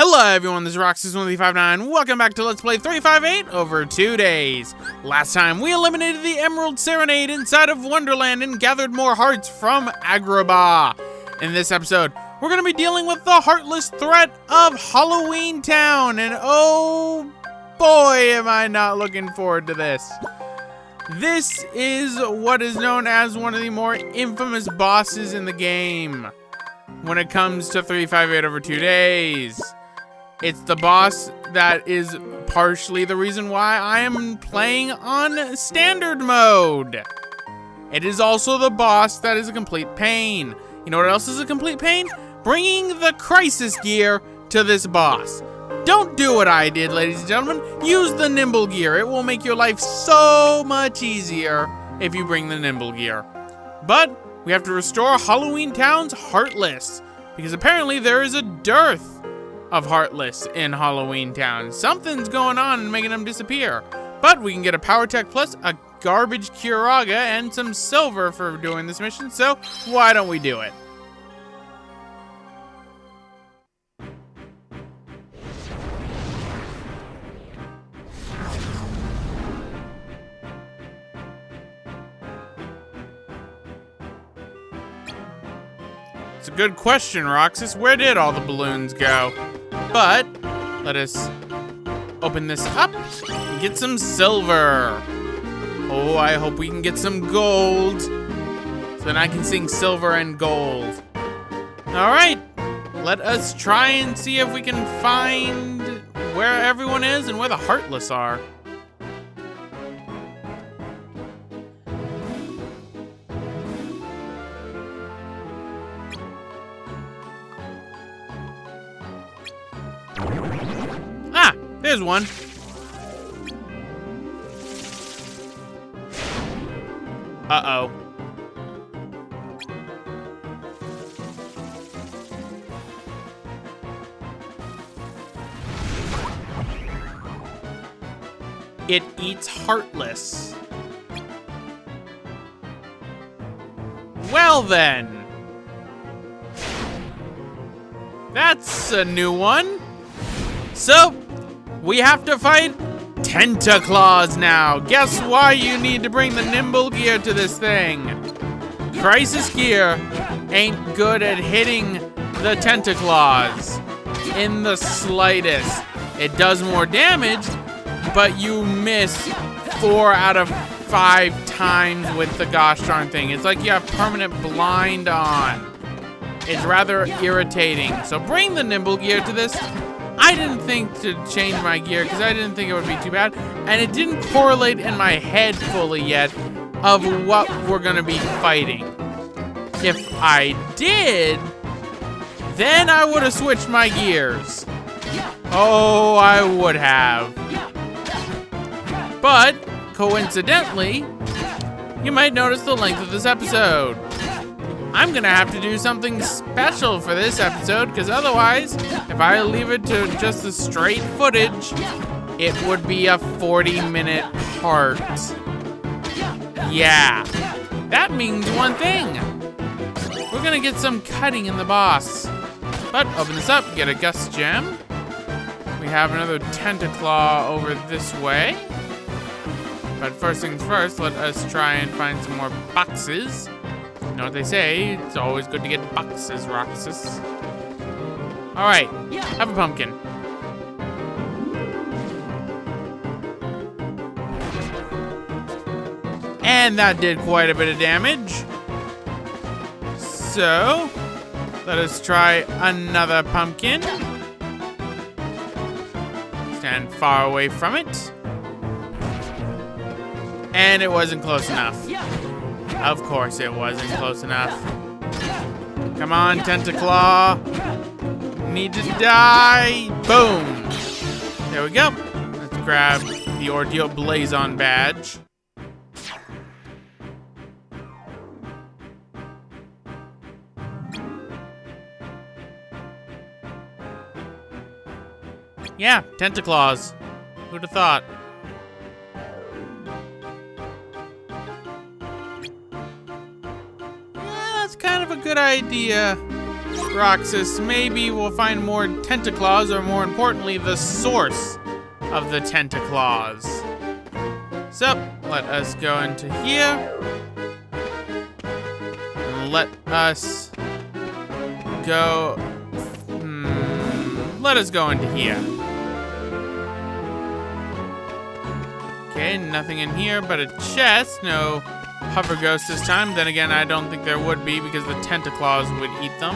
Hello everyone, this is Roxas1359. Welcome back to Let's Play 358 over 2 days. Last time we eliminated the Emerald Serenade inside of Wonderland and gathered more hearts from Agrabah. In this episode, we're going to be dealing with the heartless threat of Halloween Town, and oh boy am I not looking forward to this. This is what is known as one of the more infamous bosses in the game when it comes to 358 over 2 days. It's the boss that is partially the reason why I am playing on standard mode. It is also the boss that is a complete pain. You know what else is a complete pain? Bringing the crisis gear to this boss. Don't do what I did, ladies and gentlemen. Use the nimble gear. It will make your life so much easier if you bring the nimble gear. But we have to restore Halloween Town's Heartless, because apparently there is a dearth of Heartless in Halloween Town. Something's going on and making them disappear. But we can get a Power Tech Plus, a Garbage Curaga, and some silver for doing this mission, so why don't we do it? It's a good question, Roxas. Where did all the balloons go? But let us open this up and get some silver. Oh, I hope we can get some gold so then I can sing silver and gold. All right, let us try and see if we can find where everyone is and where the Heartless are. There's one. Uh-oh. It eats Heartless. Well then. That's a new one. So, we have to fight Tentaclaws now. Guess why you need to bring the nimble gear to this thing? Crisis gear ain't good at hitting the Tentaclaws in the slightest. It does more damage, but you miss 4 out of 5 times with the gosh darn thing. It's like you have permanent blind on. It's rather irritating. So bring the nimble gear to this. I didn't think to change my gear because I didn't think it would be too bad, and it didn't correlate in my head fully yet of what we're gonna be fighting. If I did, then I would have switched my gears. Oh, I would have. But coincidentally, you might notice the length of this episode. I'm gonna have to do something special for this episode, because otherwise, if I leave it to just the straight footage, it would be a 40-minute part. Yeah, that means one thing. We're gonna get some cutting in the boss. But open this up, get a Gust Gem. We have another Tentaclaw over this way. But first things first, let us try and find some more boxes. You know what they say, it's always good to get boxes, Roxas. All right, have a pumpkin. And that did quite a bit of damage. So, let us try another pumpkin. Stand far away from it. And it wasn't close enough. Of course it wasn't close enough. Come on, Tentaclaw. Need to die. Boom. There we go. Let's grab the Ordeal Blazon badge. Yeah, Tentaclaws. Who'd have thought? Kind of a good idea. Roxas, maybe we'll find more Tentaclaws, or more importantly, the source of the Tentaclaws. So, let us go into here. Let us go... let us go into here. Okay, nothing in here but a chest. No hover ghost this time. Then again, I don't think there would be because the Tentaclaws would eat them.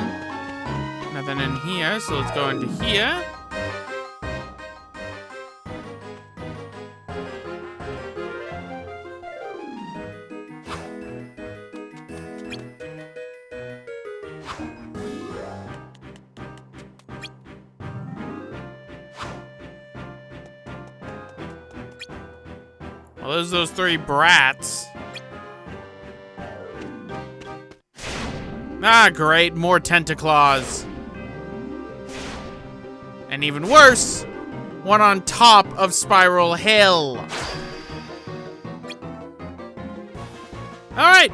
Nothing in here, so let's go into here. Well, those three brats. Ah, great, more Tentaclaws. And even worse, one on top of Spiral Hill. Alright,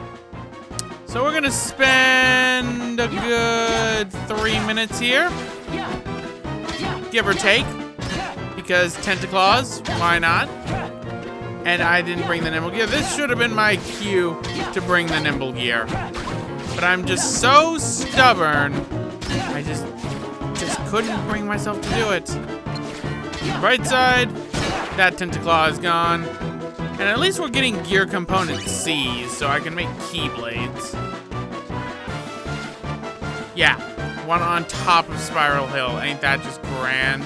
so we're gonna spend a good 3 minutes here. Give or take. Because Tentaclaws, why not? And I didn't bring the Nimble Gear. This should have been my cue to bring the Nimble Gear. But I'm just so stubborn. I just couldn't bring myself to do it. Right side, that Tentaclaw is gone. And at least we're getting gear component C's, so I can make Keyblades. Yeah, one on top of Spiral Hill. Ain't that just grand?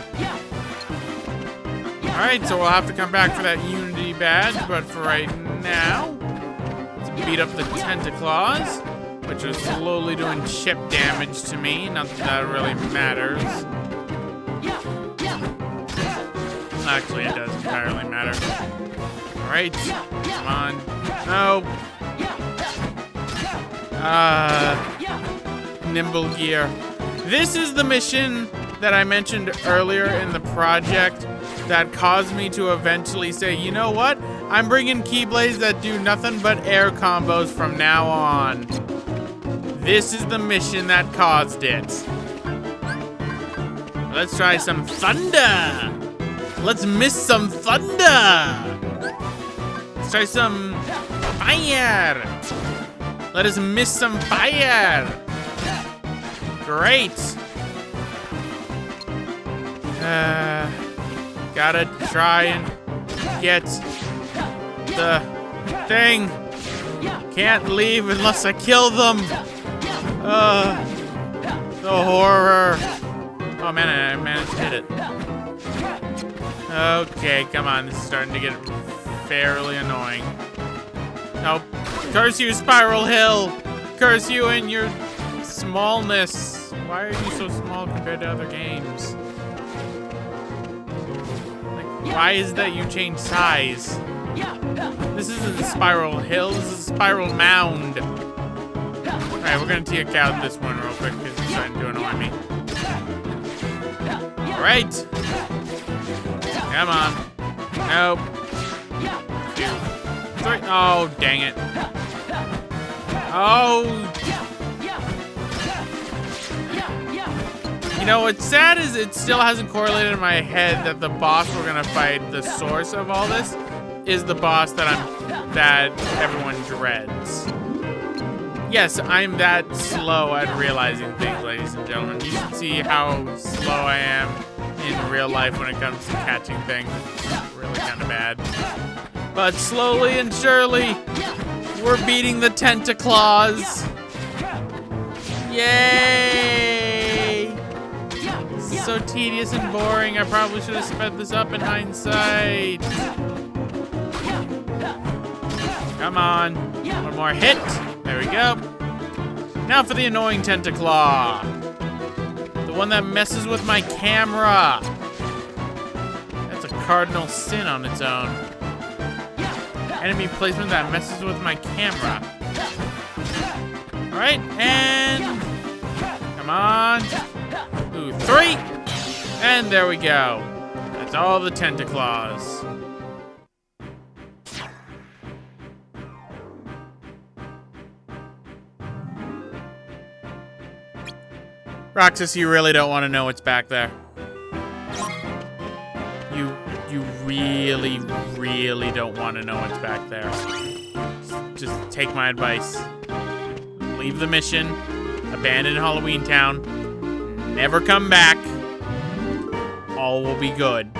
Alright, so we'll have to come back for that Unity badge, but for right now, let's beat up the Tentaclaws, which are slowly doing chip damage to me. Not that that really matters. Actually, it does entirely matter. Alright, come on. No. Nimble Gear. This is the mission that I mentioned earlier in the project that caused me to eventually say, you know what? I'm bringing Keyblades that do nothing but air combos from now on. This is the mission that caused it. Let's try some thunder. Let's miss some thunder. Let's try some fire. Let us miss some fire. Great. Gotta try and get the thing. Can't leave unless I kill them. The horror. Oh man, I managed to hit it. Okay, come on. This is starting to get fairly annoying. Nope. Curse you, Spiral Hill. Curse you and your smallness. Why are you so small compared to other games? Why is that you change size? This isn't Spiral Hill, this is Spiral Mound. Alright, we're gonna take out this one real quick because it's starting to annoy me. Alright. Come on. Nope. 2, 3. Oh, dang it. Oh. You know, what's sad is it still hasn't correlated in my head that the boss we're gonna fight, the source of all this, is the boss that everyone dreads. Yes, I'm that slow at realizing things, ladies and gentlemen. You should see how slow I am in real life when it comes to catching things. It's really kind of bad. But slowly and surely, we're beating the Tentaclaws. Yay! So tedious and boring. I probably should have sped this up in hindsight. Come on. One more hit. There we go. Now for the annoying Tentaclaw. The one that messes with my camera. That's a cardinal sin on its own. Enemy placement that messes with my camera. Alright, and... come on. Ooh, 3. And there we go. That's all the Tentaclaws. Roxas, you really don't want to know what's back there. You really, really don't want to know what's back there. Just take my advice. Leave the mission. Abandon Halloween Town. Never come back. All will be good.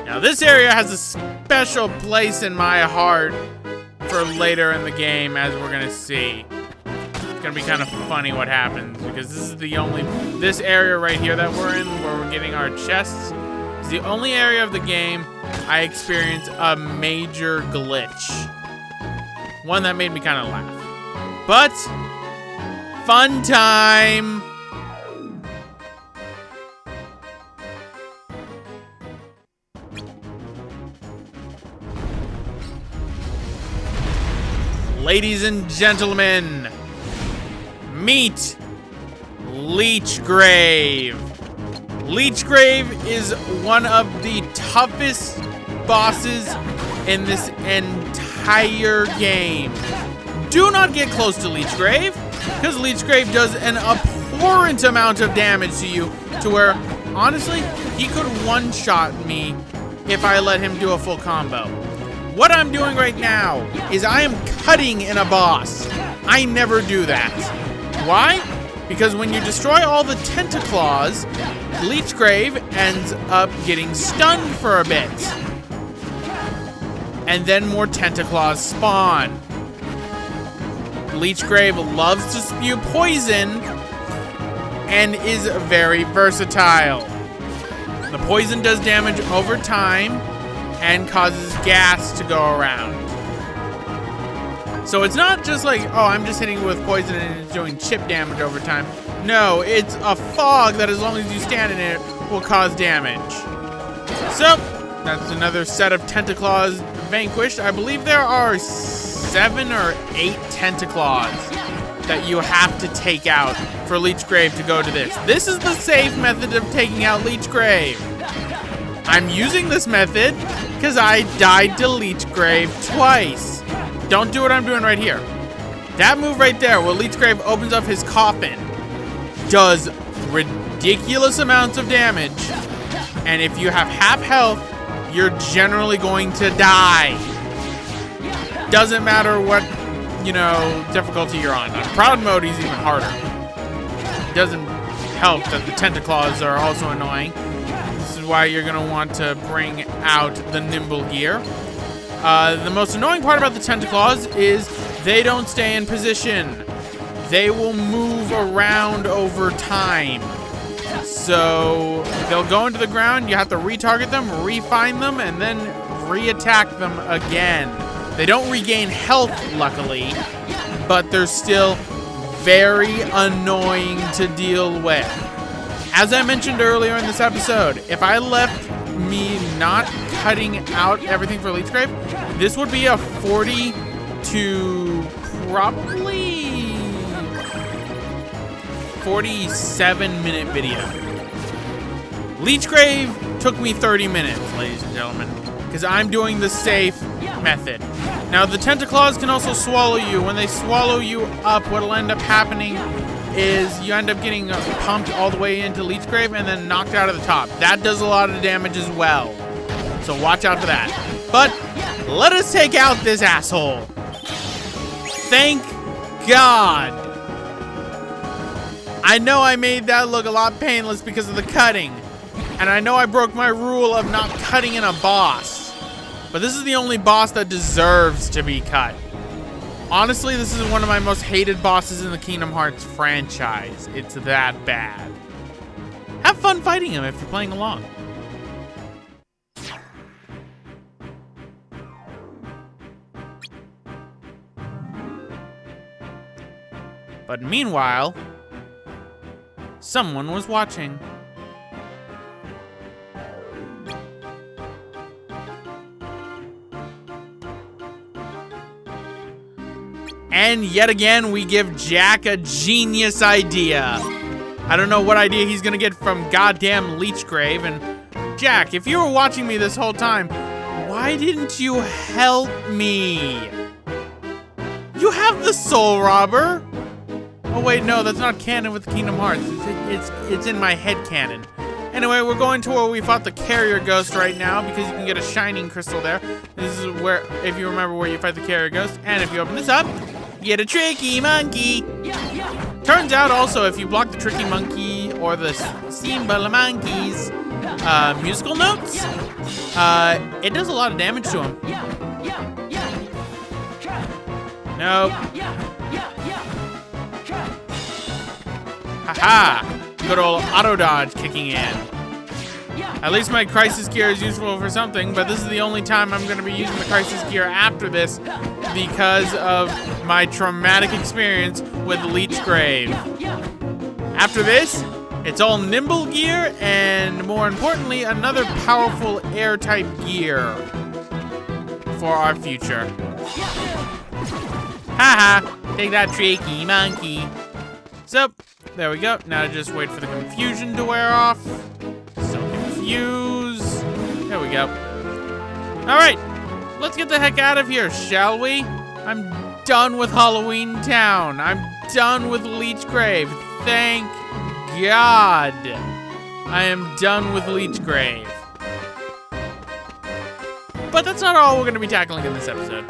Now this area has a special place in my heart for later in the game, as we're gonna see. It's gonna be kind of funny what happens, because this is this area right here that we're in, where we're getting our chests, is the only area of the game I experienced a major glitch. One that made me kind of laugh. But, fun time! Ladies and gentlemen, meet Leech Grave. Leech Grave is one of the toughest bosses in this entire game. Do not get close to Leech Grave, because Leech Grave does an abhorrent amount of damage to you, to where, honestly, he could one-shot me if I let him do a full combo. What I'm doing right now is I am cutting in a boss. I never do that. Why? Because when you destroy all the Tentaclaws, Leech Grave ends up getting stunned for a bit. And then more Tentaclaws spawn. Leech Grave loves to spew poison and is very versatile. The poison does damage over time and causes gas to go around. So it's not just like, oh, I'm just hitting it with poison and it's doing chip damage over time. No, it's a fog that as long as you stand in it will cause damage. So, that's another set of Tentaclaws vanquished. I believe there are 7 or 8 Tentaclaws that you have to take out for Leech Grave to go to this. This is the safe method of taking out Leech Grave. I'm using this method because I died to Leech Grave twice. Don't do what I'm doing right here. That move right there, where Leech Grave opens up his coffin, does ridiculous amounts of damage. And if you have half health, you're generally going to die. Doesn't matter what, difficulty you're on. On Proud mode, he's even harder. It doesn't help that the Tentaclaws are also annoying. This is why you're going to want to bring out the Nimble gear. The most annoying part about the Tentaclaws is they don't stay in position. They will move around over time. So they'll go into the ground, you have to retarget them, refine them, and then re-attack them again. They don't regain health, luckily, but they're still very annoying to deal with. As I mentioned earlier in this episode, if I left me not cutting out everything for Leech Grave, this would be a 40 to probably 47-minute video. Leech Grave took me 30 minutes, ladies and gentlemen, because I'm doing the safe method. Now, the Tentaclaws can also swallow you. When they swallow you up, what'll end up happening is you end up getting pumped all the way into Leech Grave and then knocked out of the top. That does a lot of damage as well. So watch out for that. But let us take out this asshole. Thank God. I know I made that look a lot painless because of the cutting. And I know I broke my rule of not cutting in a boss. But this is the only boss that deserves to be cut. Honestly, this is one of my most hated bosses in the Kingdom Hearts franchise. It's that bad. Have fun fighting him if you're playing along. But meanwhile, someone was watching. And yet again, we give Jack a genius idea. I don't know what idea he's gonna get from goddamn Leech Grave. And Jack, if you were watching me this whole time, why didn't you help me? You have the Soul Robber. Oh wait, no, that's not canon with Kingdom Hearts. It's in my head canon. Anyway, we're going to where we fought the carrier ghost right now because you can get a shining crystal there. This is where, if you remember where you fight the carrier ghost, and if you open this up, you get a tricky monkey. Turns out also, if you block the tricky monkey or the Simba monkeys musical notes, it does a lot of damage to him. Nope. Haha! Good old auto dodge kicking in. At least my crisis gear is useful for something, but this is the only time I'm going to be using the crisis gear after this because of my traumatic experience with Leech Grave. After this, it's all nimble gear and, more importantly, another powerful air type gear for our future. Haha! Take that, tricky monkey. So, there we go. Now just wait for the confusion to wear off. So confused. There we go. Alright, let's get the heck out of here, shall we? I'm done with Halloween Town. I'm done with Leech Grave. Thank God. I am done with Leech Grave. But that's not all we're going to be tackling in this episode.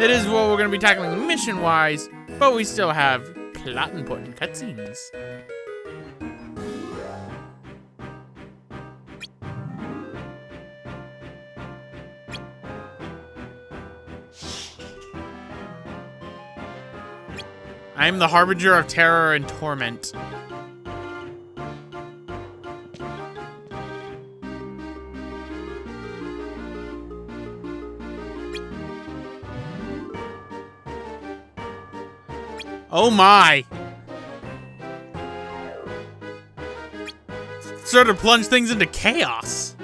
It is what we're going to be tackling mission-wise, but we still have plot important cutscenes. I am the harbinger of terror and torment. Oh my! Sort of plunge things into chaos.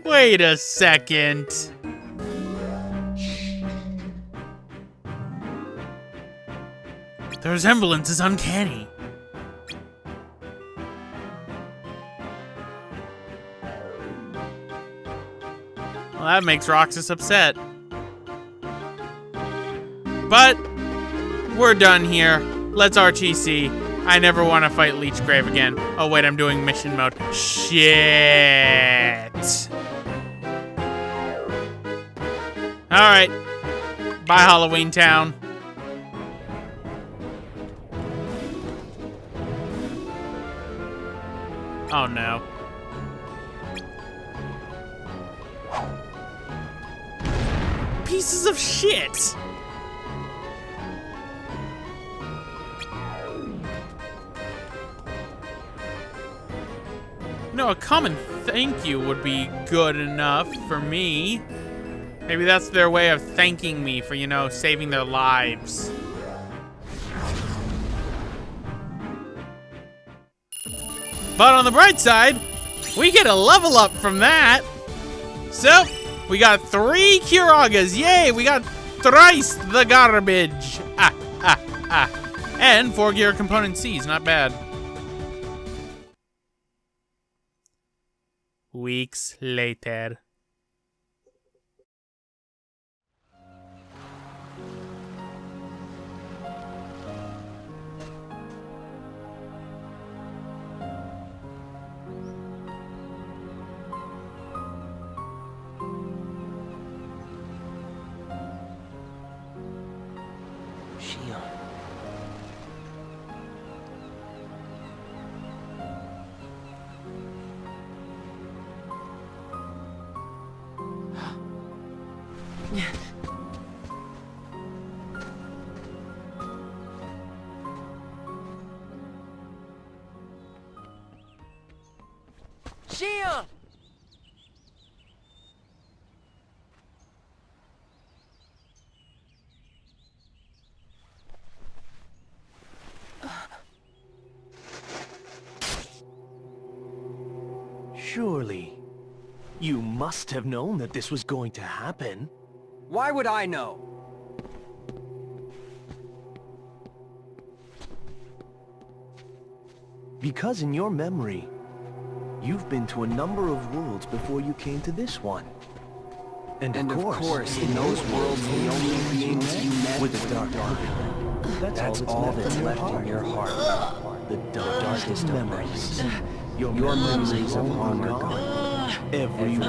Wait a second. The resemblance is uncanny. Well, that makes Roxas upset. But we're done here. Let's RTC. I never want to fight Leech Grave again. Oh wait, I'm doing mission mode. Shit. Alright. Bye, Halloween Town. Oh no. Pieces of shit! You know, a common thank you would be good enough for me. Maybe that's their way of thanking me for, you know, saving their lives. But on the bright side, we get a level up from that. So, we got 3 Kiragas. Yay, we got thrice the garbage. And 4 gear component Cs, not bad. Weeks later. Gia! Surely, you must have known that this was going to happen. Why would I know? Because in your memory, you've been to a number of worlds before you came to this one. And of course, in those worlds, the only beings you met with a dark heart. That's all that's left in your heart. The darkest memories. Your memories of long gone. Everyone.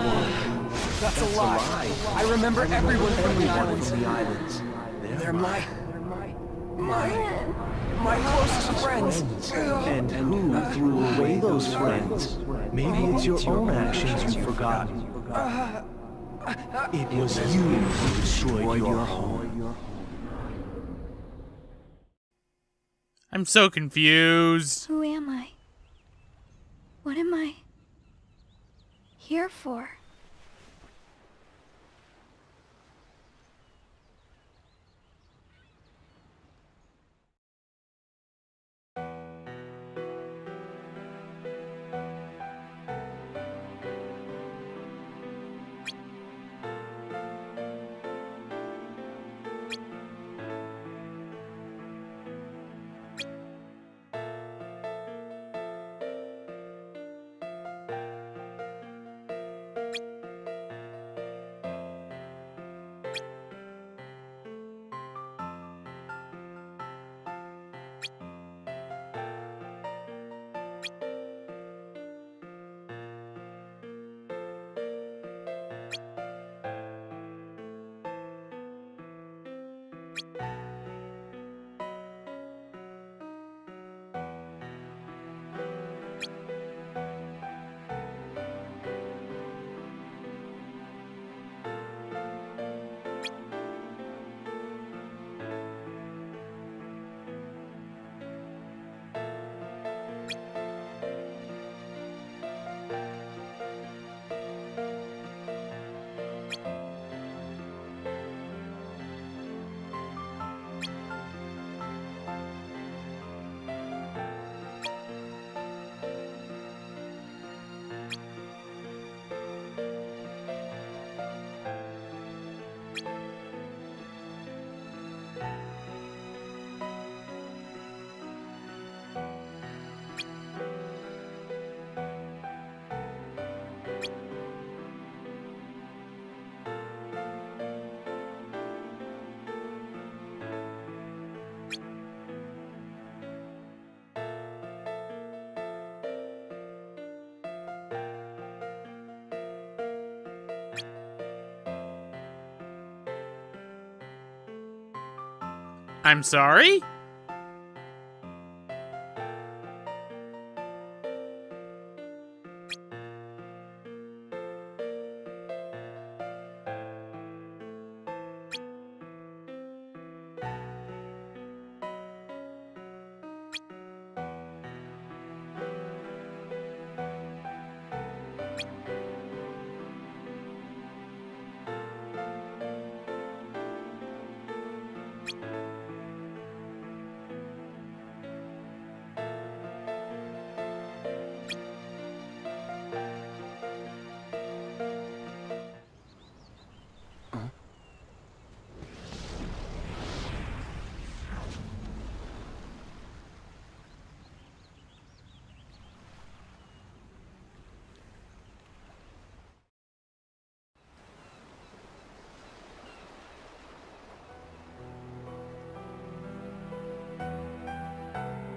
That's a lie. I remember everyone from the islands. They're my closest friends. And who threw away those friends? Maybe it's your own actions you've forgotten. It was you who destroyed your home. I'm so confused. Who am I? What am I here for? I'm sorry?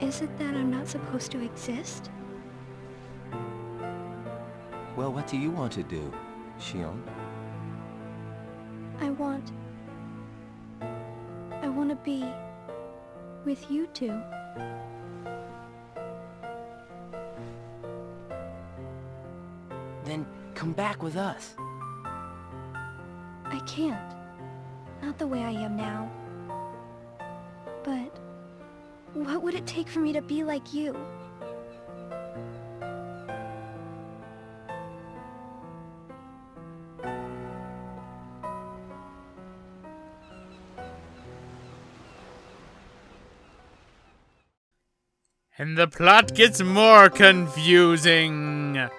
Is it that I'm not supposed to exist? Well, what do you want to do, H.a.n.d? I want to be with you two. Then come back with us. I can't. Not the way I am now. But what would it take for me to be like you? And the plot gets more confusing.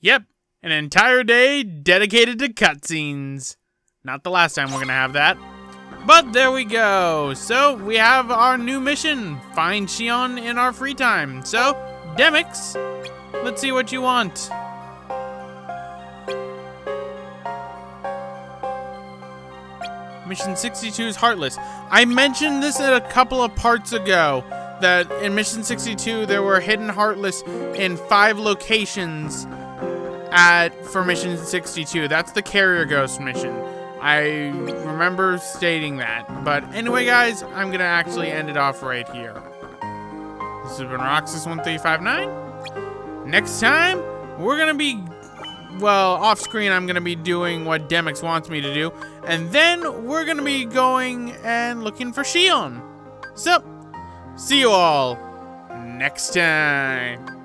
Yep, an entire day dedicated to cutscenes. Not the last time we're gonna have that. But there we go. So we have our new mission, find h.a.n.d in our free time. So, Demix, let's see what you want. Mission 62 is Heartless. I mentioned this a couple of parts ago, that in Mission 62 there were hidden Heartless in 5 locations for Mission 62. That's the Carrier Ghost mission. I remember stating that. But anyway, guys, I'm going to actually end it off right here. This has been Roxas1359. Next time, we're going to be, well, off screen, I'm going to be doing what Demix wants me to do. And then we're going to be going and looking for h.a.n.d. So, see you all next time.